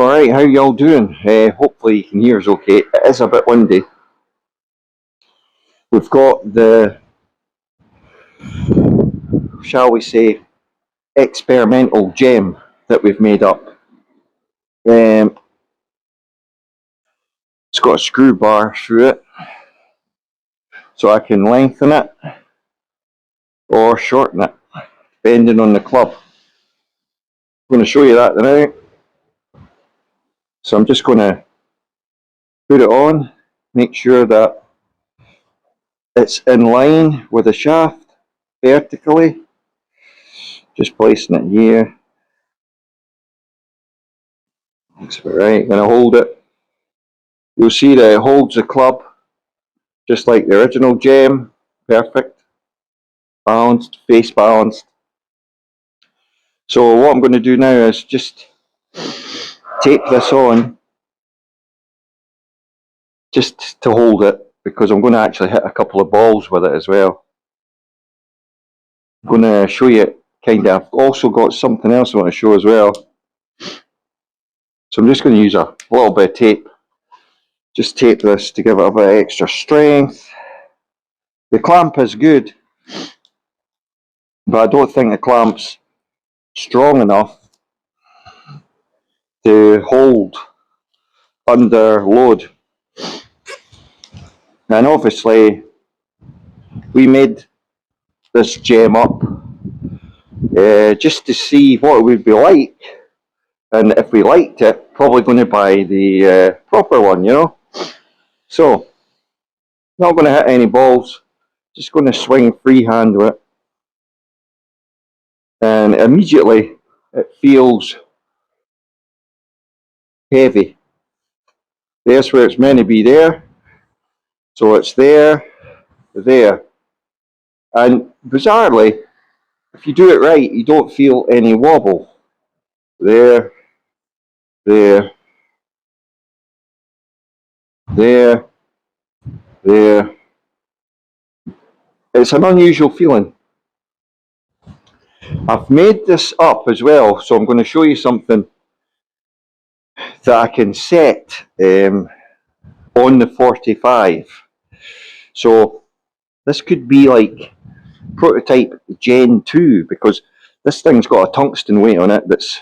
Alright, how y'all doing? Hopefully you can hear us okay. It is a bit windy. We've got the, shall we say, experimental gem that we've made up. It's got a screw bar through it, so I can lengthen it or shorten it, depending on the club. I'm going to show you that now. So I'm just going to put it on, make sure that it's in line with the shaft vertically. Just placing it here. Looks about right. When I hold it, you'll see that it holds the club just like the original gem. Perfect. Balanced, face balanced. So what I'm going to do now is just tape this on just to hold it, because I'm going to actually hit a couple of balls with it as well. I'm going to show you kind of. I've also got something else I want to show as well. So I'm just going to use a little bit of tape. Just tape this to give it a bit of extra strength. The clamp is good, but I don't think the clamp's strong enough to hold under load. And obviously we made this gem up just to see what it would be like, and if we liked it, probably going to buy the proper one, you know. So not going to hit any balls, just going to swing freehand with it, and immediately it feels heavy. There's where it's meant to be there, so it's there, and bizarrely, if you do it right, you don't feel any wobble. There, there, there. It's an unusual feeling. I've made this up as well, so I'm going to show you something that I can set on the 45. So this could be like prototype Gen 2, because this thing's got a tungsten weight on it that's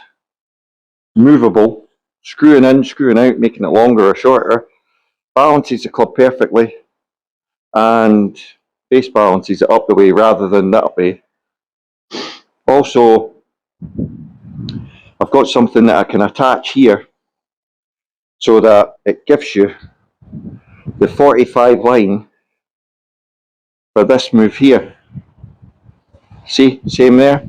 movable, screwing in, screwing out, making it longer or shorter, balances the club perfectly, and base balances it up the way rather than that way. Also, I've got something that I can attach here so that it gives you the 45 line for this move here. See, same there.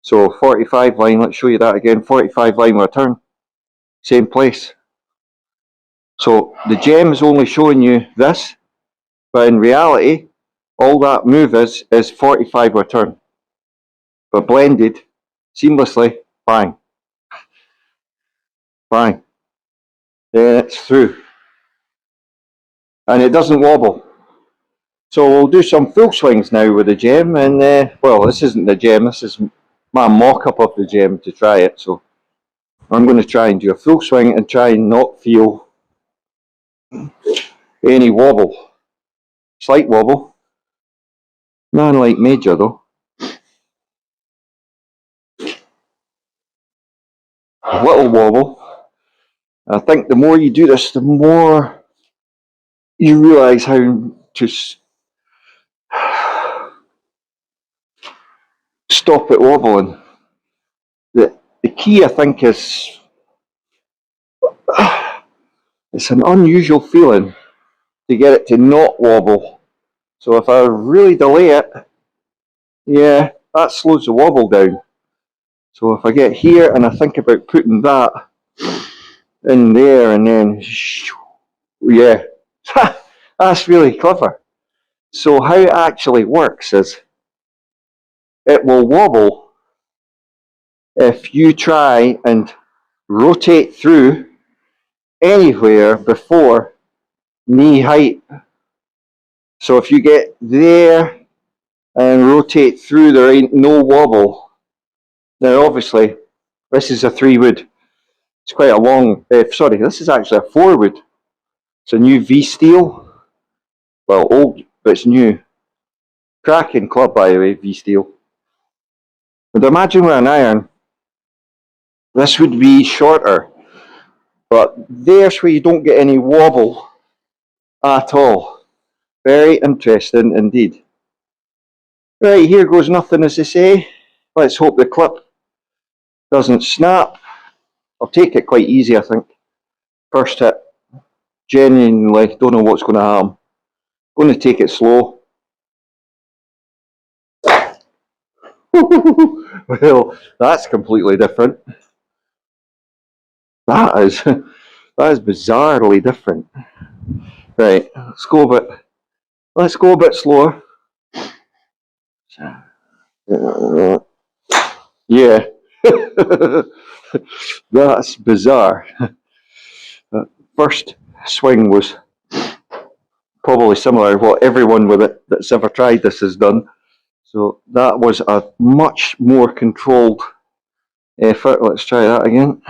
So 45 line, let's show you that again. 45 line with a turn, same place. So the gem is only showing you this, but in reality, all that move is 45 with a turn, but blended seamlessly. Bang, bang. Then it's through, and it doesn't wobble. So we'll do some full swings now with the gem, and well, this isn't the gem, this is my mock-up of the gem to try it. So I'm going to try and do a full swing and try and not feel any wobble. Slight wobble, none like major though. A little wobble. I think the more you do this, the more you realise how to stop it wobbling. The key, I think, is it's an unusual feeling to get it to not wobble. So if I really delay it, yeah, that slows the wobble down. So if I get here and I think about putting that in there and then, yeah, that's really clever. So how it actually works is it will wobble if you try and rotate through anywhere before knee height. So if you get there and rotate through, there ain't no wobble. Now obviously this is a 3 wood, It's quite a long, sorry, this is actually a 4-wood. It's a new V steel. Well, old, but it's new. Cracking club, by the way, V steel. And imagine with an iron, this would be shorter. But there's where you don't get any wobble at all. Very interesting indeed. Right, here goes nothing, as they say. Let's hope the clip doesn't snap. I'll take it quite easy, I think. First hit. Genuinely don't know what's going to happen. Going to take it slow. Well, that's completely different. That is bizarrely different. Right, let's go a bit slower. Yeah. That's bizarre. First swing was probably similar to what everyone with it that's ever tried this has done. So that was a much more controlled effort. Let's try that again.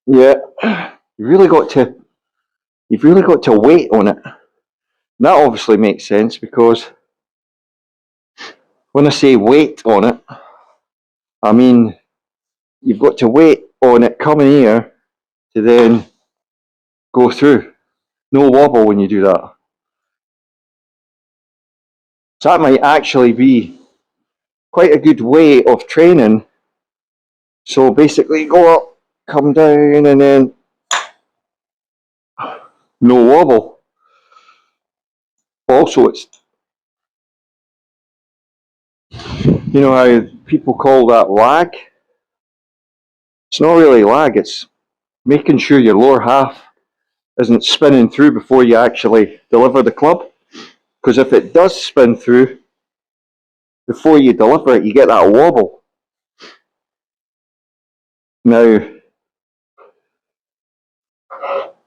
Yeah, you've really got to wait on it. That obviously makes sense because when I say wait on it, I mean you've got to wait on it coming here to then go through. No wobble when you do that. So that might actually be quite a good way of training. So basically go up, come down, and then no wobble. Also, it's, you know how people call that lag? It's not really lag, it's making sure your lower half isn't spinning through before you actually deliver the club. Because if it does spin through before you deliver it, you get that wobble. Now,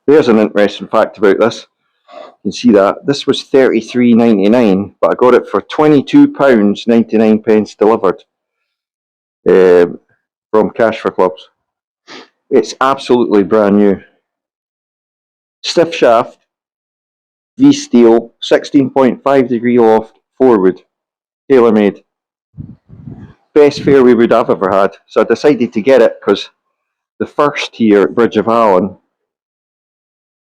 there's an interesting fact about this. You can see that this was £33.99, but I got it for £22.99 delivered from Cash for Clubs. It's absolutely brand new. Stiff shaft, V steel, 16.5 degree loft, 4-wood, tailor made. Best fairway wood I've ever had. So I decided to get it because the first here at Bridge of Allen,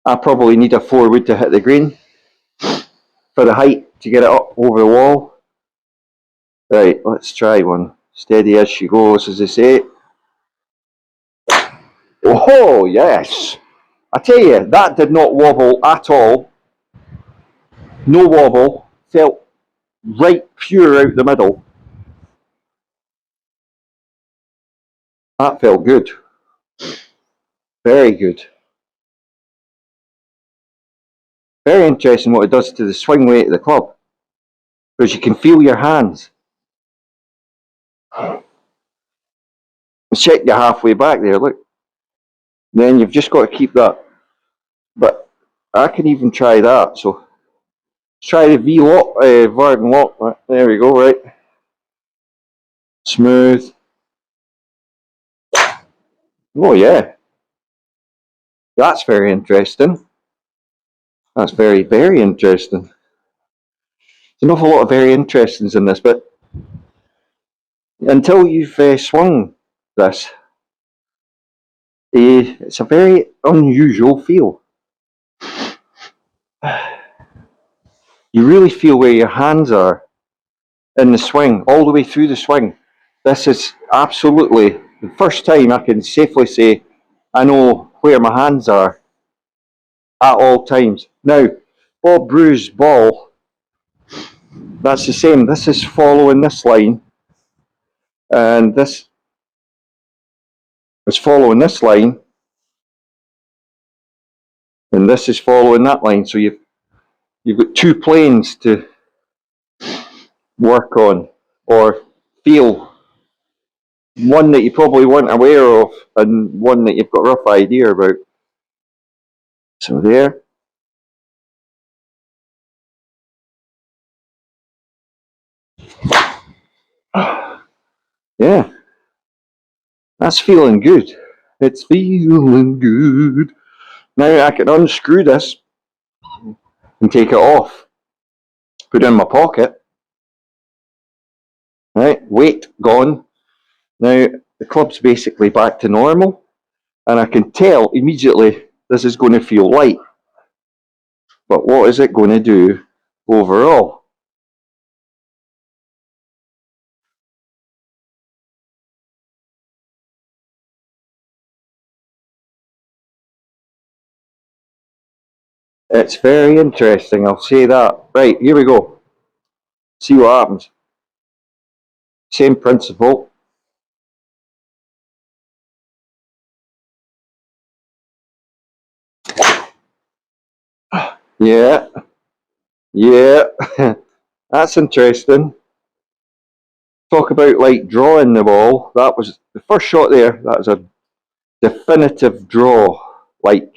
I probably need a 4-wood to hit the green for the height to get it up over the wall. Right, let's try one. Steady as she goes, as they say. Oh, yes. I tell you, that did not wobble at all. No wobble. Felt right pure out the middle. That felt good. Very good. Very interesting what it does to the swing weight of the club. Because you can feel your hands. Check you halfway back there, look. Then you've just got to keep that. But I can even try that. So let's try the V lock, Varden lock. Right, there we go, right. Smooth. Oh, yeah. That's very interesting. That's very, very interesting. There's an awful lot of very interestings in this, but until you've swung this, it's a very unusual feel. You really feel where your hands are in the swing, all the way through the swing. This is absolutely the first time I can safely say I know where my hands are at all times. Now, Bob Brew's ball, that's the same. This is following this line, and this is following this line, and this is following that line. So you've got two planes to work on or feel. One that you probably weren't aware of, and one that you've got a rough idea about. So there. Yeah. That's feeling good. It's feeling good. Now I can unscrew this and take it off. Put it in my pocket. Right, weight gone. Now the club's basically back to normal, and I can tell immediately this is going to feel light. But what is it going to do overall? It's very interesting, I'll say that. Right, here we go. See what happens. Same principle. Yeah, yeah. That's interesting. Talk about like drawing the ball. That was the first shot there. That was a definitive draw, like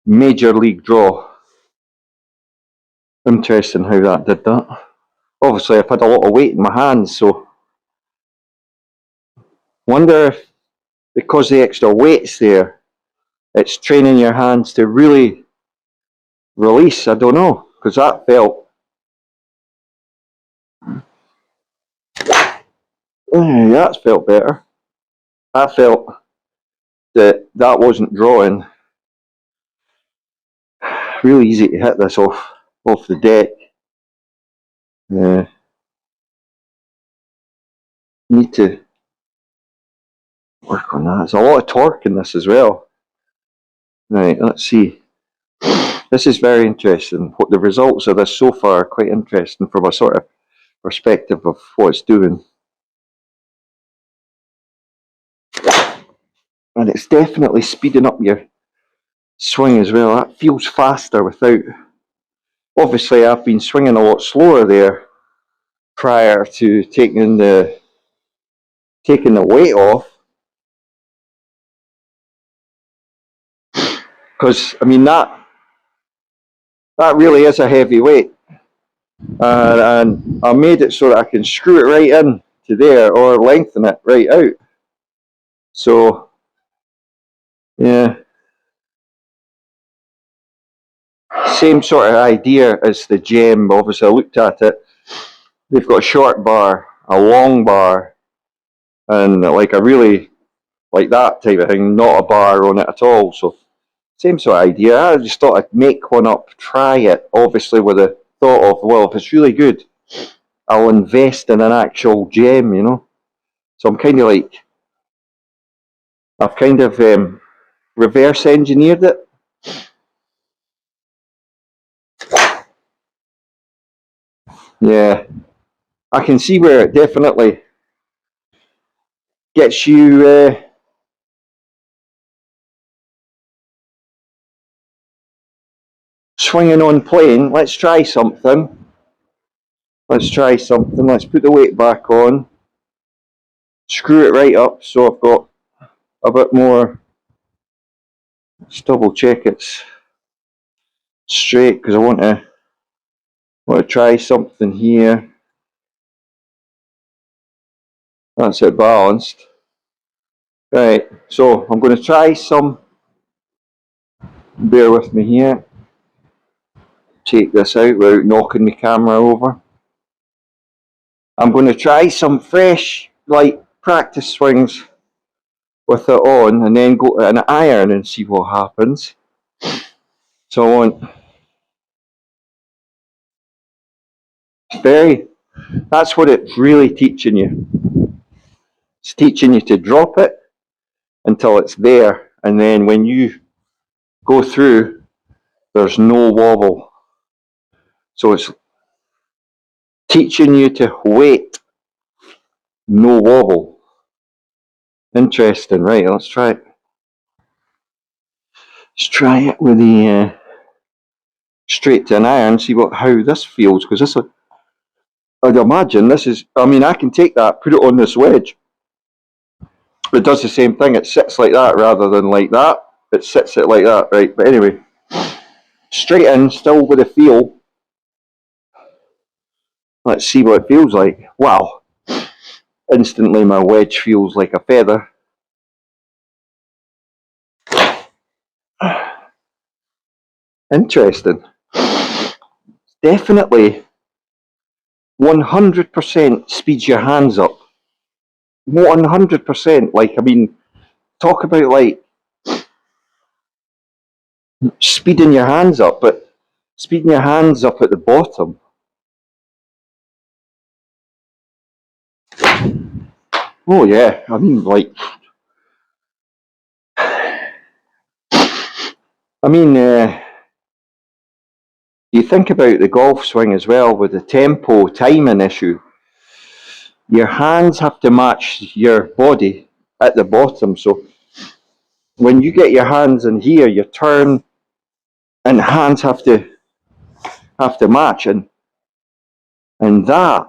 major league draw. Interesting how that did that. Obviously, I've had a lot of weight in my hands, so wonder if because the extra weight's there, it's training your hands to really release. I don't know, because that felt, that's felt better. I felt that that wasn't drawing. Really easy to hit this off the deck. Need to work on that. There's a lot of torque in this as well. Right, let's see. This is very interesting. What the results of this so far are quite interesting from a sort of perspective of what it's doing. And it's definitely speeding up your swing as well. That feels faster without. Obviously, I've been swinging a lot slower there prior to taking the weight off. Because I mean that really is a heavy weight, and I made it so that I can screw it right in to there or lengthen it right out. So yeah, same sort of idea as the gem. Obviously, I looked at it. They've got a short bar, a long bar, and like a really like that type of thing, not a bar on it at all. So same sort of idea. I just thought I'd make one up, try it, obviously with the thought of, well, if it's really good, I'll invest in an actual gem, you know. So I'm kind of like, I've kind of reverse engineered it. Yeah, I can see where it definitely gets you swinging on plane. Let's try something. Let's try something. Let's put the weight back on. Screw it right up so I've got a bit more. Let's double check it's straight because I want to try something here. That's it balanced. Right, so I'm going to try some. Bear with me here. Take this out without knocking the camera over. I'm going to try some fresh, like practice swings with it on, and then go to an iron and see what happens. So I want that's what it's really teaching you. It's teaching you to drop it until it's there, and then when you go through, there's no wobble. So it's teaching you to wait, no wobble. Interesting, right? Let's try it. Let's try it with the straight to an iron. See how this feels, because this. I'd imagine this is. I mean, I can take that, put it on this wedge. It does the same thing. It sits like that rather than like that. It sits it like that, right? But anyway, straight in, still with a feel. Let's see what it feels like. Wow. Instantly my wedge feels like a feather. Interesting. Definitely 100% speeds your hands up. 100%. Like, I mean, talk about like speeding your hands up, but speeding your hands up at the bottom. Oh yeah, I mean, like, I mean, you think about the golf swing as well with the tempo timing issue. Your hands have to match your body at the bottom. So when you get your hands in here, your turn and hands have to match, and that,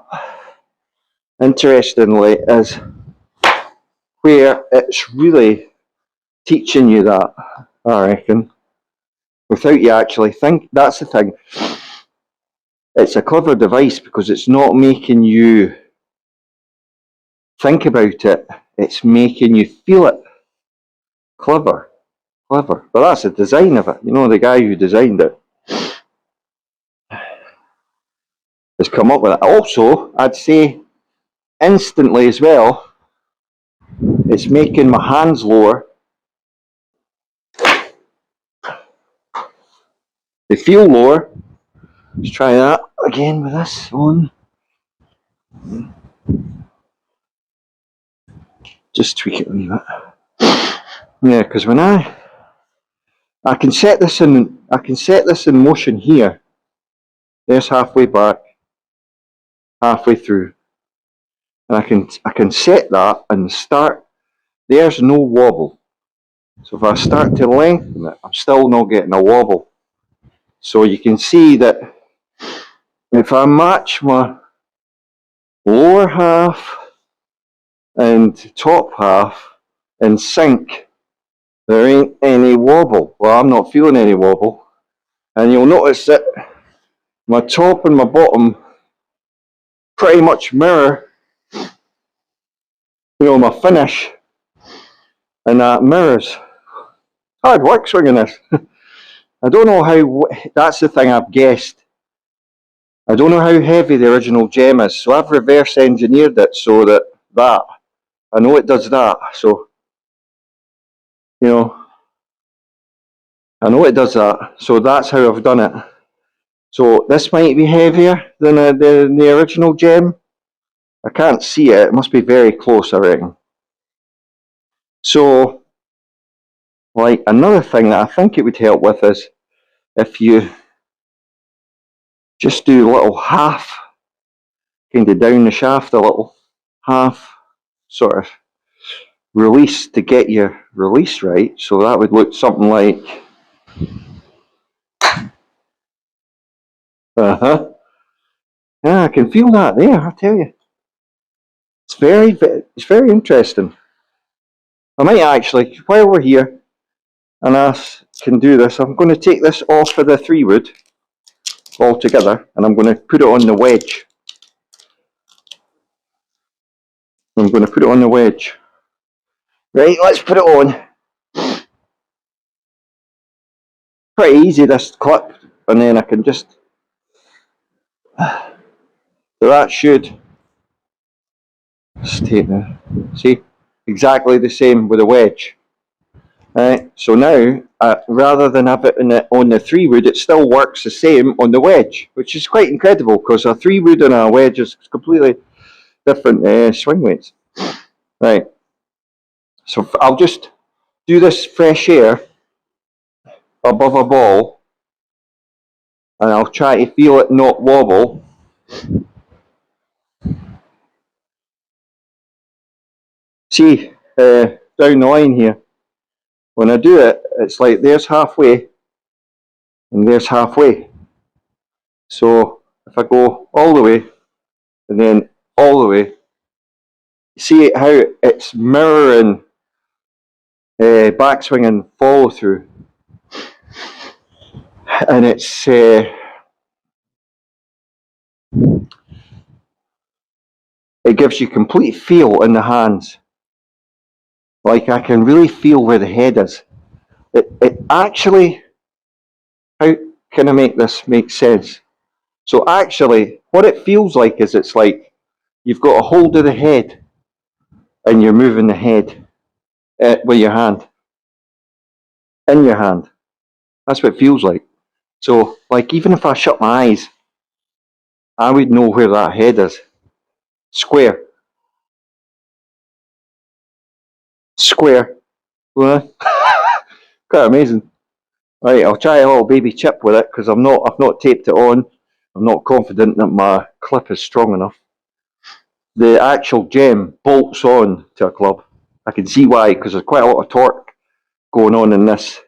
interestingly, is where it's really teaching you that. I reckon, without you actually think. That's the thing. It's a clever device because it's not making you think about it. It's making you feel it. Clever, clever. But that's the design of it. You know, the guy who designed it has come up with it. Also, I'd say instantly as well, it's making my hands lower. They feel lower. Let's try that again with this one. Just tweak it a wee bit. Yeah, because when I can set this in motion here. There's halfway back, halfway through, and I can set that and start. There's no wobble. So if I start to lengthen it, I'm still not getting a wobble. So you can see that if I match my lower half and top half in sync, there ain't any wobble. Well, I'm not feeling any wobble. And you'll notice that my top and my bottom pretty much mirror, my finish, and that mirrors. Hard work swinging this. I don't know how, that's the thing I've guessed. I don't know how heavy the original gem is, so I've reverse engineered it so that I know it does that, so, I know it does that, so that's how I've done it. So this might be heavier than the original gem. I can't see it, it must be very close, I reckon. So, like, another thing that I think it would help with is if you just do a little half, kind of down the shaft a little, half sort of release to get your release right. So that would look something like, yeah, I can feel that there, I tell you. It's very interesting. I might actually, while we're here, and I can do this, I'm going to take this off of the 3-wood altogether, and I'm going to put it on the wedge. I'm going to put it on the wedge. Right, let's put it on. Pretty easy, this clip, and then I can just, so that should stay there. See, exactly the same with a wedge. Right, so now, rather than have it on the 3-wood, it still works the same on the wedge, which is quite incredible because a 3-wood and a wedge is completely different swing weights. Right, so I'll just do this fresh air above a ball, and I'll try to feel it not wobble. See, down the line here, when I do it, it's like there's halfway and there's halfway. So if I go all the way and then all the way, see how it's mirroring backswing and follow through, and it gives you complete feel in the hands. Like I can really feel where the head is. It actually, how kind of make this make sense? So actually, what it feels like is it's like you've got a hold of the head and you're moving the head with your hand, in your hand. That's what it feels like. So, like, even if I shut my eyes, I would know where that head is. Square. Square. Well, quite amazing. Right, I'll try a little baby chip with it because I've not taped it on. I'm not confident that my clip is strong enough. The actual gem bolts on to a club. I can see why, because there's quite a lot of torque going on in this.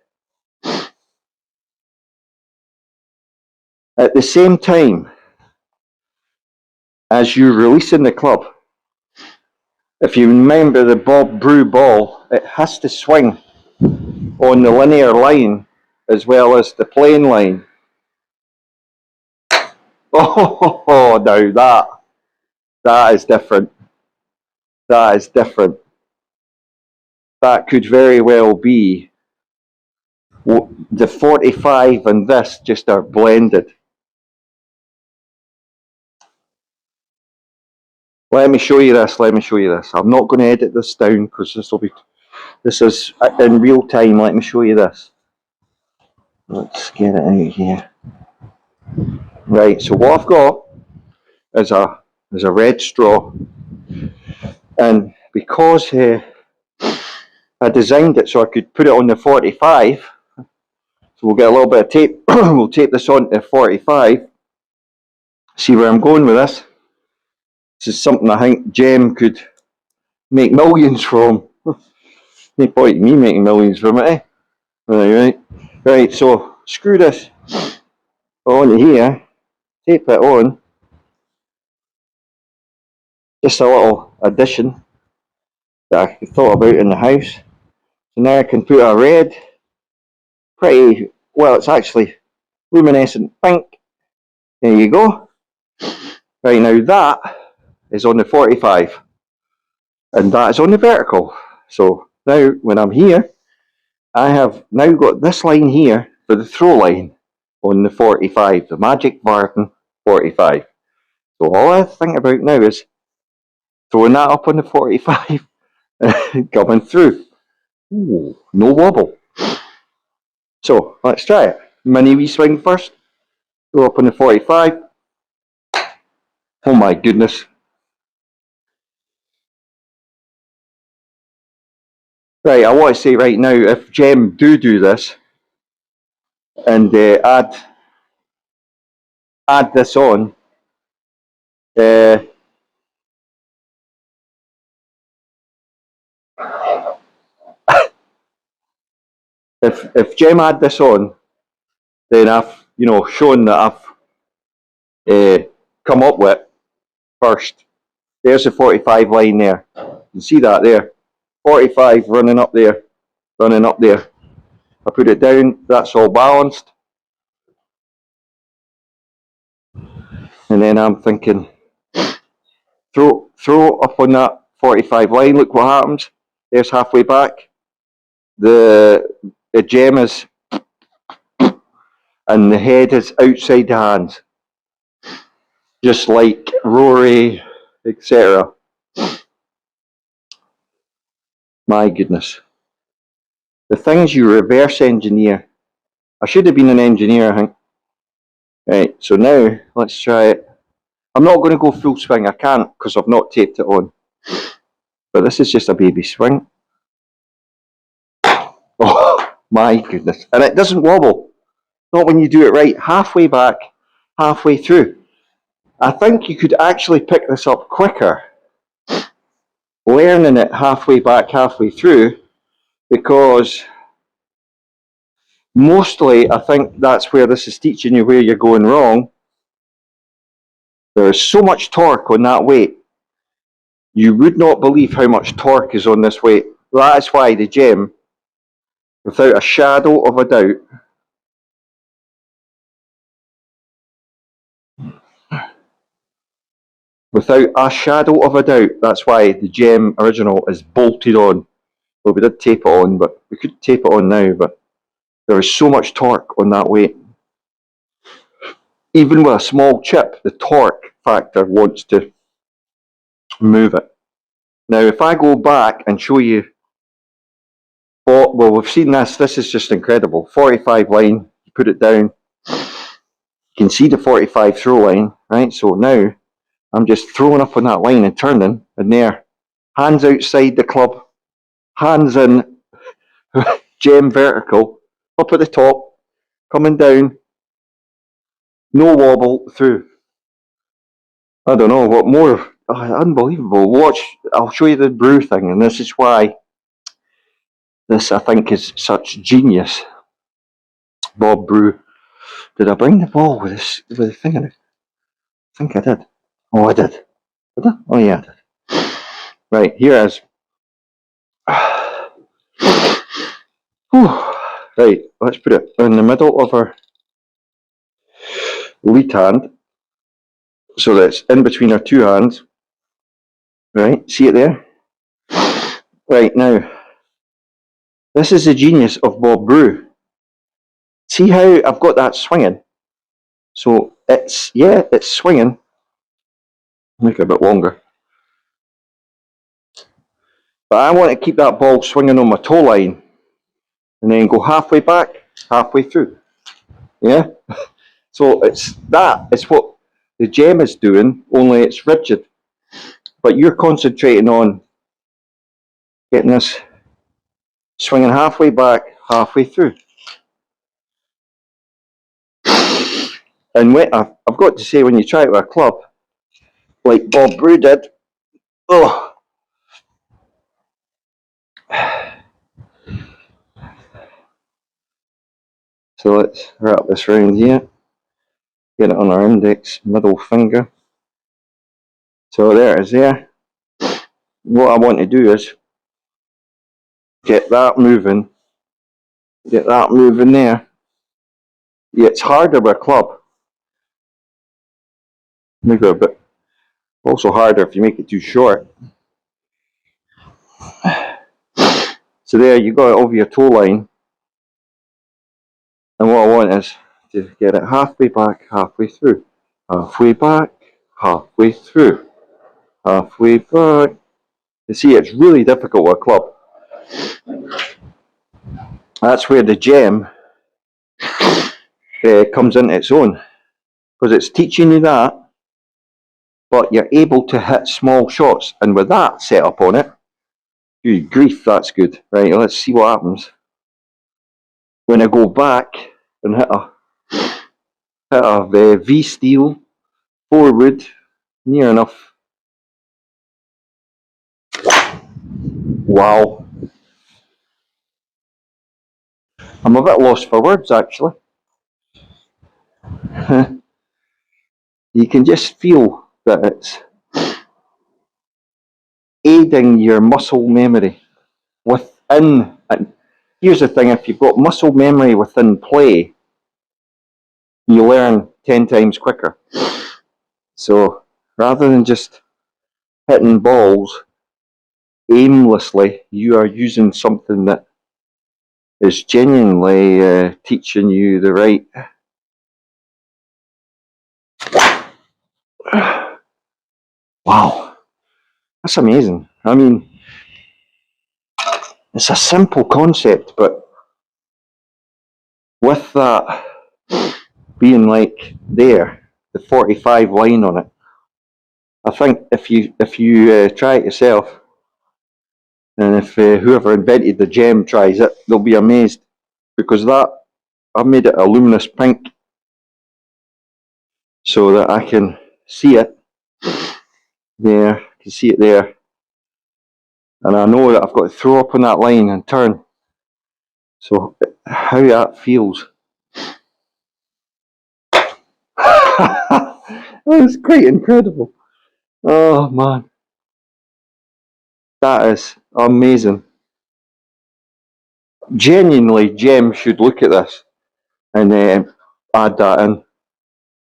At the same time as you're releasing the club, if you remember the Bob Brew ball, it has to swing on the linear line as well as the plane line. Oh, now that is different. That is different. That could very well be the 45 and this just are blended. Let me show you this. Let me show you this. I'm not going to edit this down because this is in real time. Let me show you this. Let's get it out here. Right. So what I've got is a red straw, and because I designed it so I could put it on the 45, so we'll get a little bit of tape. We'll tape this on to 45. See where I'm going with this? This is something I think Jem could make millions from. No point in me making millions from it, eh? Right, so screw this on here, tape it on. Just a little addition that I thought about in the house. So now I can put a red, pretty, well, it's actually luminescent pink. There you go. Right, now that is on the 45 and that is on the vertical. So now when I'm here, I have now got this line here for the throw line on the 45, the Magic Barton 45. So all I think about now is throwing that up on the 45 coming through. Ooh, no wobble. So let's try it. Mini wee swing first. Throw up on the 45. Oh my goodness. Right, I want to say right now, if Jem do this and add this on, if Jem add this on, then I've shown that I've come up with first. There's the 45 line there. You can see that there. 45 running up there, running up there. I put it down, that's all balanced. And then I'm thinking, throw up on that 45 line, look what happens. There's halfway back. The gem is, and the head is outside the hands. Just like Rory, etc. My goodness. The things you reverse engineer. I should have been an engineer, I think. Right, so now let's try it. I'm not going to go full swing, I can't because I've not taped it on. But this is just a baby swing. Oh my goodness. And it doesn't wobble. Not when you do it right. Halfway back, halfway through. I think you could actually pick this up quicker learning it halfway back, halfway through, because mostly I think that's where this is teaching you where you're going wrong. There is so much torque on that weight. You would not believe how much torque is on this weight. That is why the gem, without a shadow of a doubt, that's why the gem original is bolted on. Well, we did tape it on, but we could tape it on now, but there is so much torque on that weight. even with a small chip, the torque factor wants to move it. Now, if I go back and show you, well, we've seen this. This is just incredible. 45 line, you put it down. You can see the 45 throw line, right? So now I'm just throwing up on that line and turning, and there, hands outside the club, hands in, gem vertical, up at the top, coming down, no wobble through. I don't know what more. Unbelievable. Watch, I'll show you the brew thing, and this is why this, I think, is such genius. Bob Brew. Did I bring the ball with this with the thing in it? I think I did. Oh, I did. Did I? Oh, yeah, I did. Right, here it is. Right, let's put it in the middle of our lead hand, so that it's in between our two hands. Right, see it there? Right, now, this is the genius of Bob Brew. See how I've got that swinging? So it's, yeah, it's swinging. Make it a bit longer. But I want to keep that ball swinging on my toe line, and then go halfway back, halfway through. Yeah? So it's that. It's what the gem is doing, only it's rigid. But you're concentrating on getting this swinging halfway back, halfway through. And I've got to say, when you try it with a club, like Bob Brew did, oh. So let's wrap this round here. Get it on our index, middle finger. So there it is there. What I want to do is get that moving there. Yeah, it's harder with a club. Maybe a bit. Also harder if you make it too short. So there, you got it over your toe line. And what I want is to get it halfway back, halfway through. Halfway back, halfway through. Halfway back. You see, it's really difficult with a club. That's where the gem comes into its own. Because it's teaching you that, but you're able to hit small shots. And with that set up on it, good grief, that's good. Right, let's see what happens when I go back and hit a V steel forward, near enough. Wow. I'm a bit lost for words, actually. You can just feel that it's aiding your muscle memory within. And here's the thing, if you've got muscle memory within play, you learn 10 times quicker. So rather than just hitting balls aimlessly, you are using something that is genuinely teaching you the right. Wow, that's amazing. I mean, it's a simple concept, but with that being like there, the 45 line on it, I think if you try it yourself, and if whoever invented the gem tries it, they'll be amazed, because that, I've made it a luminous pink so that I can see it there. I can see it there, and I know that I've got to throw up on that line and turn. So how that feels. That's quite incredible. Oh man, that is amazing. Genuinely, Gem should look at this and add that in.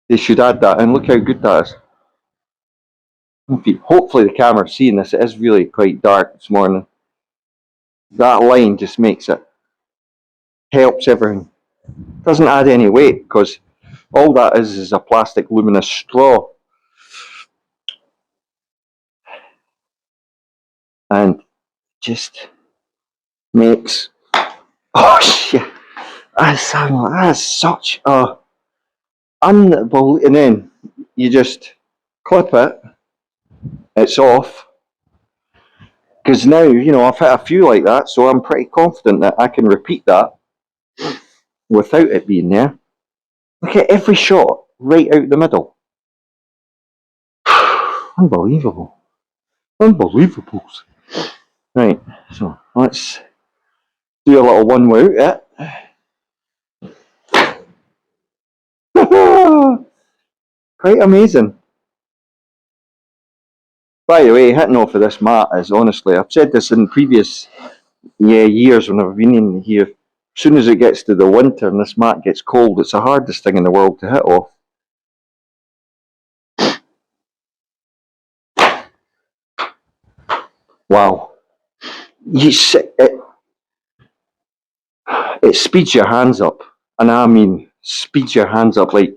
They should add that in. Look how good that is. Hopefully the camera's seeing this. It is really quite dark this morning. That line just makes it, helps everything. Doesn't add any weight, because All that is a plastic luminous straw. And just makes, oh shit, that's such a unbelievable. And then you just clip it, it's off. Because now, I've hit a few like that, so I'm pretty confident that I can repeat that without it being there. Look at every shot right out the middle. Unbelievable. Unbelievable. Right, so let's do a little one without it. Quite amazing. By the way, hitting off of this mat is honestly, I've said this in previous years when I've been in here. As soon as it gets to the winter and this mat gets cold, it's the hardest thing in the world to hit off. Wow. It speeds your hands up. And I mean, speeds your hands up like,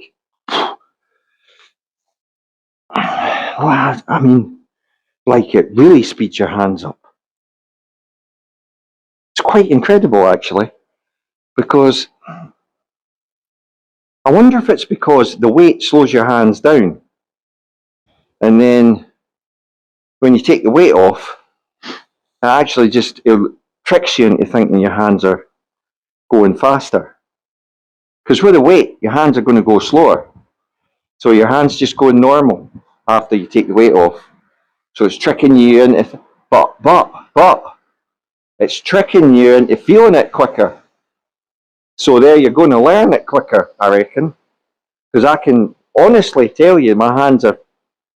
I mean, like it really speeds your hands up. It's quite incredible, actually, because I wonder if it's because the weight slows your hands down. And then when you take the weight off, it actually just tricks you into thinking your hands are going faster. Because with the weight, your hands are going to go slower. So your hands just go normal after you take the weight off. So it's tricking you into, but, it's tricking you into feeling it quicker. So there you're going to learn it quicker, I reckon. Because I can honestly tell you, my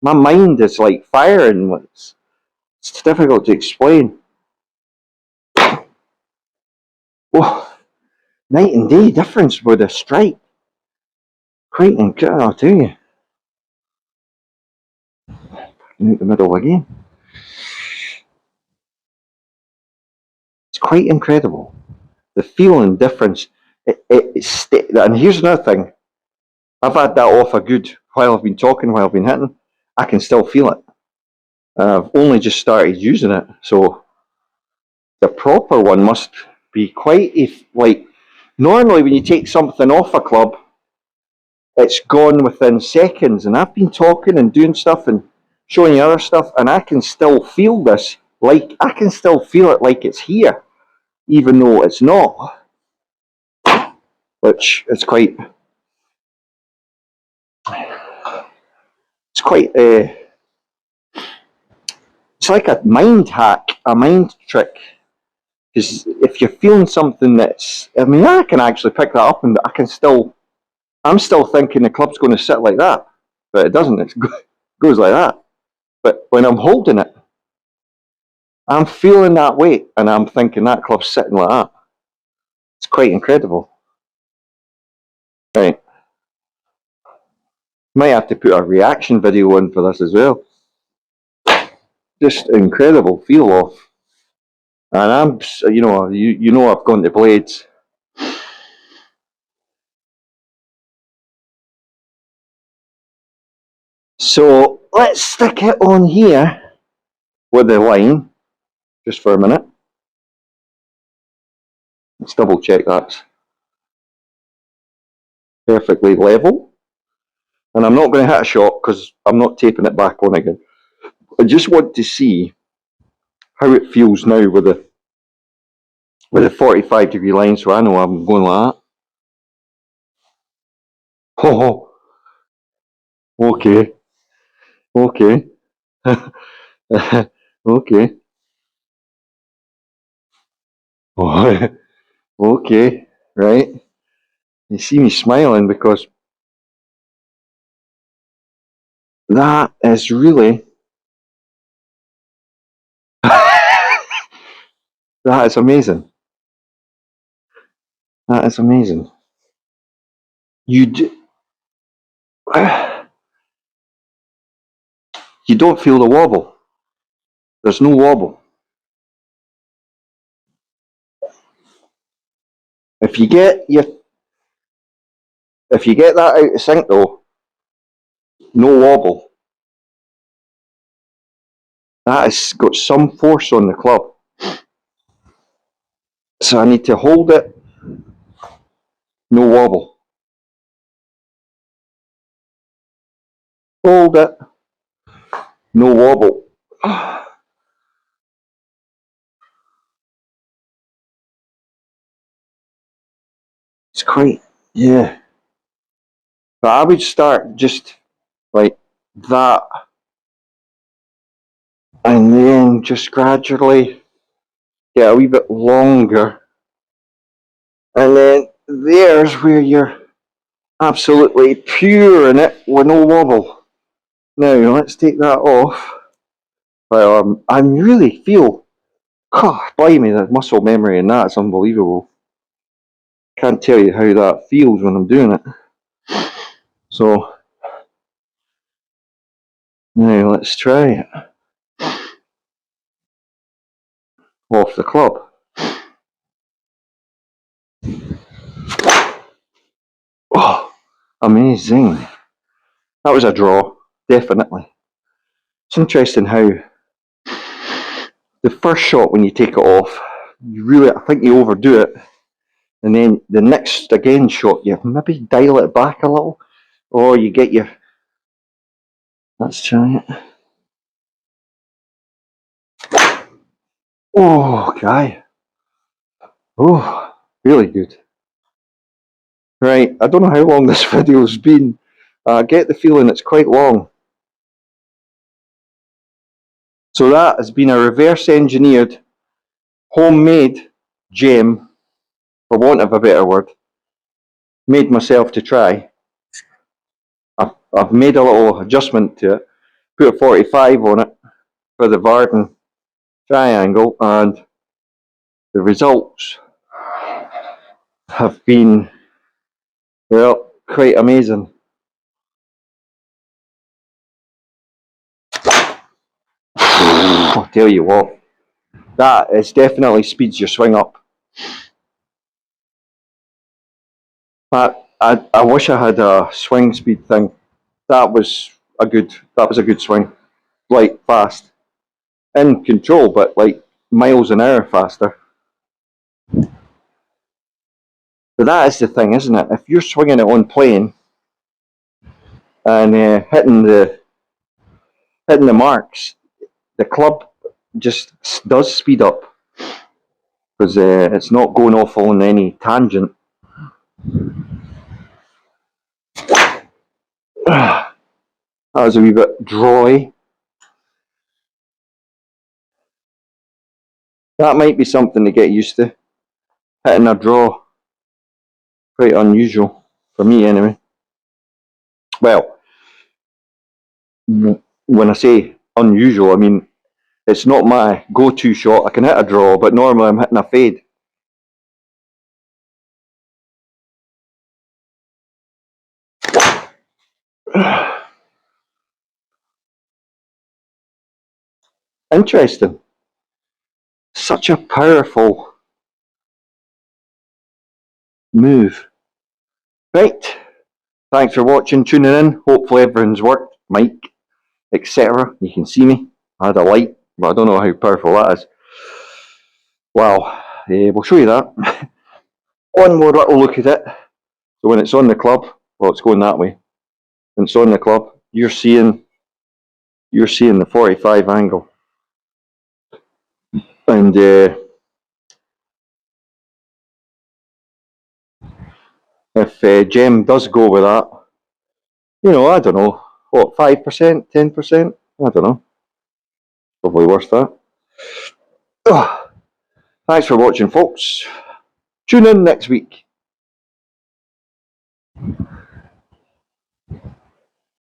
mind is like firing. It's difficult to explain. Well, night and day difference with a strike. Quite incredible, I'll tell you. Out the middle again. It's quite incredible. The feeling difference. And here's another thing. I've had that off a good while I've been talking, while I've been hitting. I can still feel it. I've only just started using it, so the proper one must be quite like. Normally, when you take something off a club, it's gone within seconds. And I've been talking and doing stuff and showing you other stuff, and I can still feel this. Like I can still feel it like it's here, even though it's not. Which is quite. It's quite. It's like a mind hack, a mind trick. Because if you're feeling something I can actually pick that up, and I'm still thinking the club's going to sit like that, but it doesn't. It goes like that. But when I'm holding it, I'm feeling that weight, and I'm thinking that club's sitting like that. It's quite incredible. Right. Might have to put a reaction video in for this as well. Just incredible feel off. And I've gone to blades. So let's stick it on here with the line just for a minute. Let's double check that's perfectly level. And I'm not going to hit a shot because I'm not taping it back on again. I just want to see how it feels now with a 45-degree line, so I know I'm going like that. Oh, okay, okay, okay, oh, okay, right. You see me smiling because that is really that is amazing. That is amazing. You do, you don't feel the wobble. There's no wobble. If you get your If you get that out of sync though, no wobble. That has got some force on the club. So I need to hold it, no wobble. Hold it, no wobble. It's quite, yeah. But I would start just like that, and then just gradually get a wee bit longer. And then there's where you're absolutely pure in it with no wobble. Now let's take that off. Well, I really feel, God, blimey, the muscle memory in that's unbelievable. Can't tell you how that feels when I'm doing it. So now let's try it. Off the club. Oh, amazing. That was a draw, definitely. It's interesting how the first shot when you take it off, I think you overdo it. And then the next again shot, you maybe dial it back a little. Or you get your, let's try it. Oh, guy. Oh, really good. Right, I don't know how long this video's been. I get the feeling it's quite long. So that has been a reverse engineered, homemade gem, for want of a better word. Made myself to try. I've made a little adjustment to it. Put a 45 on it for the Varden triangle, and the results have been, well, quite amazing. I'll tell you what, that is definitely speeds your swing up. I wish I had a swing speed thing. That was a good swing. Like fast. In control, but like miles an hour faster. But that is the thing, isn't it? If you're swinging it on plane and hitting the marks, the club just does speed up because it's not going off on any tangent. That was a wee bit dry. That might be something to get used to. Hitting a draw. Quite unusual. For me, anyway. Well, when I say unusual, I mean it's not my go-to shot. I can hit a draw, but normally I'm hitting a fade. Interesting. Such a powerful move. Right. Thanks for watching, tuning in. Hopefully everything's worked. Mic, etc. You can see me. I had a light, but I don't know how powerful that is. Well, we'll show you that. One more little look at it. So when it's on the club, well, it's going that way. When it's on the club, you're seeing the 45 angle. And if Gem does go with that, I don't know, what, 5%, 10%? I don't know. Probably worth that. Oh, thanks for watching, folks. Tune in next week.